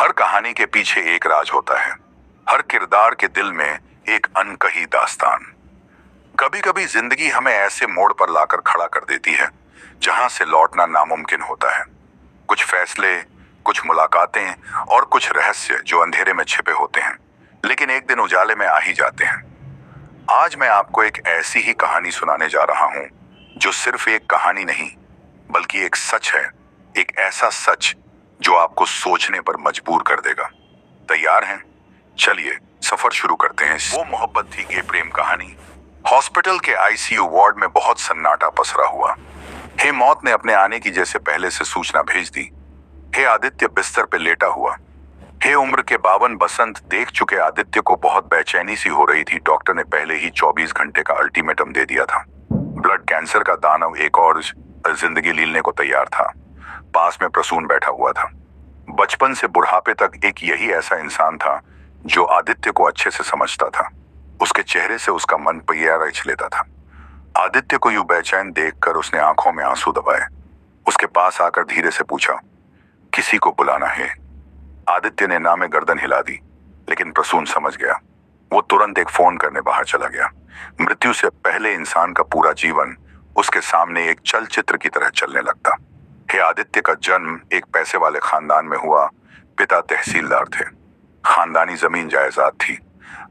हर कहानी के पीछे एक राज होता है, हर किरदार के दिल में एक अनकही दास्तान। कभी कभी जिंदगी हमें ऐसे मोड़ पर लाकर खड़ा कर देती है जहां से लौटना नामुमकिन होता है। कुछ फैसले, कुछ मुलाकातें और कुछ रहस्य जो अंधेरे में छिपे होते हैं, लेकिन एक दिन उजाले में आ ही जाते हैं। आज मैं आपको एक ऐसी ही कहानी सुनाने जा रहा हूं जो सिर्फ एक कहानी नहीं, बल्कि एक सच है। एक ऐसा सच जो आपको सोचने पर मजबूर कर देगा। तैयार हैं? चलिए सफर शुरू करते हैं। वो मोहब्बत थी कि प्रेम कहानी। हॉस्पिटल के आईसीयू वार्ड में बहुत सन्नाटा पसरा हुआ। हे मौत ने अपने आने की जैसे पहले से सूचना भेज दी। हे आदित्य बिस्तर पे लेटा हुआ। हे उम्र के 52 बसंत देख चुके आदित्य को बहुत बेचैनी सी हो रही थी। डॉक्टर ने पहले ही 24 घंटे का अल्टीमेटम दे दिया था। ब्लड कैंसर का दानव एक और जिंदगी लीलने को तैयार था। पास में प्रसून बैठा हुआ था। बचपन से बुढ़ापे तक एक यही ऐसा इंसान था जो आदित्य को अच्छे से समझता था। उसके चेहरे से उसका मन पिया रच लेता था। आदित्य को यूं बेचैन देखकर उसने आंखों में आंसू दबाए। उसके पास आकर धीरे से पूछा, किसी को बुलाना है? आदित्य ने ना में गर्दन हिला दी, लेकिन प्रसून समझ गया। वो तुरंत एक फोन करने बाहर चला गया। मृत्यु से पहले इंसान का पूरा जीवन उसके सामने एक चलचित्र की तरह चलने लगता। हे आदित्य का जन्म एक पैसे वाले खानदान में हुआ। पिता तहसीलदार थे। खानदानी जमीन जायदाद थी।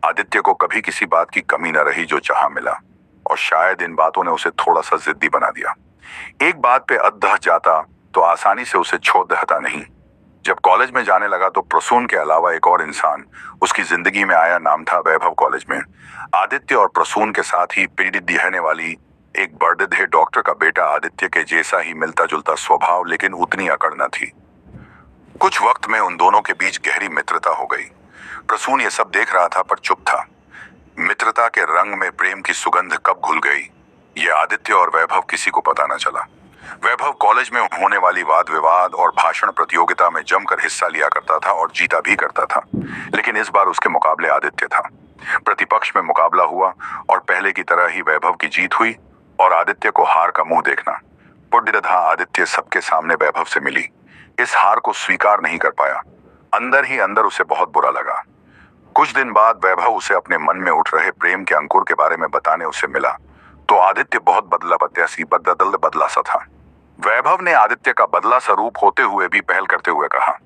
आदित्य को कभी किसी बात की कमी न रही जो चाहा मिला, और शायद इन बातों ने उसे थोड़ा सा जिद्दी बना दिया। एक बात पे अधह जाता तो आसानी से उसे छोड़ देता नहीं। जब कॉलेज में जाने लगा तो प्रसून के अलावा एक और इंसान उसकी जिंदगी में आया। नाम था वैभव। कॉलेज में आदित्य और प्रसून के साथ ही पीढ़ी दिहने वाली एक बड़े डॉक्टर का बेटा। आदित्य के जैसा ही मिलता जुलता स्वभाव, लेकिन उतनी अकड़ न थी। कुछ वक्त में उन दोनों के बीच गहरी मित्रता हो गई। प्रसून ये सब देख रहा था पर चुप था। मित्रता के रंग में प्रेम की सुगंध कब घुल गई, ये आदित्य और वैभव किसी को पता न चला। वैभव कॉलेज में होने वाली वाद विवाद और भाषण प्रतियोगिता में जमकर हिस्सा लिया करता था और जीता भी करता था, लेकिन इस बार उसके मुकाबले आदित्य था। प्रतिपक्ष में मुकाबला हुआ और पहले की तरह ही वैभव की जीत हुई और आदित्य को हार का मुंह देखना। पुण्यधा आदित्य सबके सामने वैभव से मिली। इस हार को स्वीकार नहीं कर पाया। अंदर ही अंदर उसे बहुत बुरा लगा। कुछ दिन बाद वैभव उसे अपने मन में उठ रहे प्रेम के अंकुर के बारे में बताने उसे मिला, तो आदित्य बहुत बदला सा था। वैभव ने आदित्य का बदला सा रूप होते हुए भी पहल करते हुए कहा,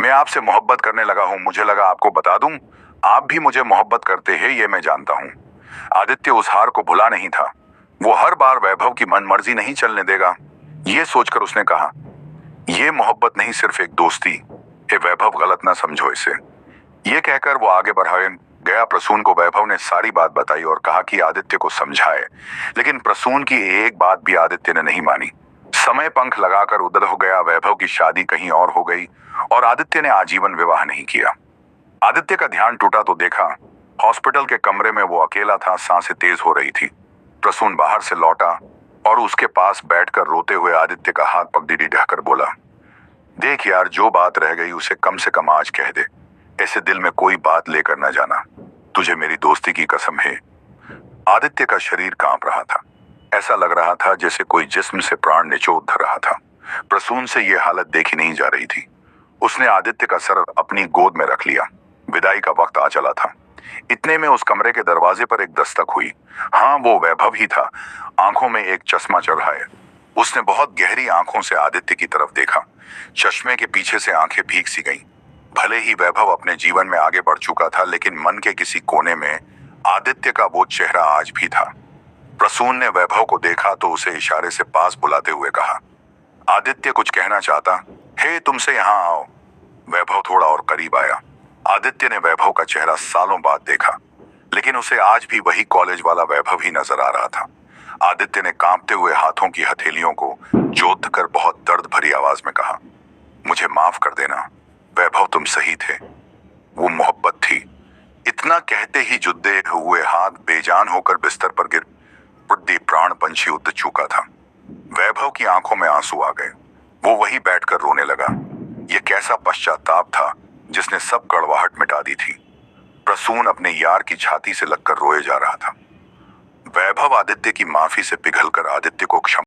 मैं आपसे मोहब्बत करने लगा हूं। मुझे लगा आपको बता दूं, आप भी मुझे मोहब्बत करते हैं, ये मैं जानता हूं। आदित्य उस हार को भुला नहीं था। वो हर बार वैभव की मनमर्जी नहीं चलने देगा, ये सोचकर उसने कहा, ये मोहब्बत नहीं, सिर्फ एक दोस्ती है। वैभव, गलत ना समझो इसे। ये कहकर वो आगे बढ़ाए गया। प्रसून को वैभव ने सारी बात बताई और कहा कि आदित्य को समझाए, लेकिन प्रसून की एक बात भी आदित्य ने नहीं मानी। समय पंख लगाकर उधर हो गया। वैभव की शादी कहीं और हो गई और आदित्य ने आजीवन विवाह नहीं किया। आदित्य का ध्यान टूटा तो देखा हॉस्पिटल के कमरे में वो अकेला था। सांसें तेज हो रही थी। प्रसून बाहर से लौटा और उसके पास बैठकर रोते हुए आदित्य का हाथ पगड़ी ढहकर बोला, देख यार, जो बात रह गई उसे कम से कम आज कह दे। ऐसे दिल में कोई बात लेकर न जाना। तुझे मेरी दोस्ती की कसम है। आदित्य का शरीर कांप रहा था। ऐसा लग रहा था जैसे कोई जिस्म से प्राण निचोड़ धर रहा था। प्रसून से यह हालत देखी नहीं जा रही थी। उसने आदित्य का सर अपनी गोद में रख लिया। विदाई का वक्त आ चला था। इतने में उस कमरे के दरवाजे पर एक दस्तक हुई। हाँ, वो वैभव ही था। आंखों में एक चश्मा चढ़ाए उसने बहुत गहरी आंखों से आदित्य की तरफ देखा। चश्मे के पीछे से आंखें भीग सी गईं। भले ही वैभव अपने जीवन में आगे बढ़ चुका था, लेकिन मन के किसी कोने में आदित्य का वो चेहरा आज भी था। प्रसून ने वैभव को देखा तो उसे इशारे से पास बुलाते हुए कहा, आदित्य कुछ कहना चाहता है तुमसे, यहाँ आओ। वैभव थोड़ा और करीब आया। आदित्य ने वैभव का चेहरा सालों बाद देखा, लेकिन उसे आज भी वही कॉलेज वाला वैभव ही नजर आ रहा था। आदित्य ने कांपते हुए हाथों की हथेलियों को जोत कर बहुत दर्द भरी आवाज में कहा, मुझे माफ कर देना वैभव, तुम सही थे। वो मोहब्बत थी। इतना कहते ही जुद्दे हुए हाथ बेजान होकर बिस्तर पर गिर बुद्धि प्राण पंछी उड़ चुका था। वैभव की आंखों में आंसू आ गए। वो वहीं बैठकर रोने लगा। ये कैसा पश्चाताप था जिसने सब कड़वाहट मिटा दी थी। प्रसून अपने यार की छाती से लगकर रोए जा रहा था। वैभव आदित्य की माफी से पिघलकर आदित्य को क्षमा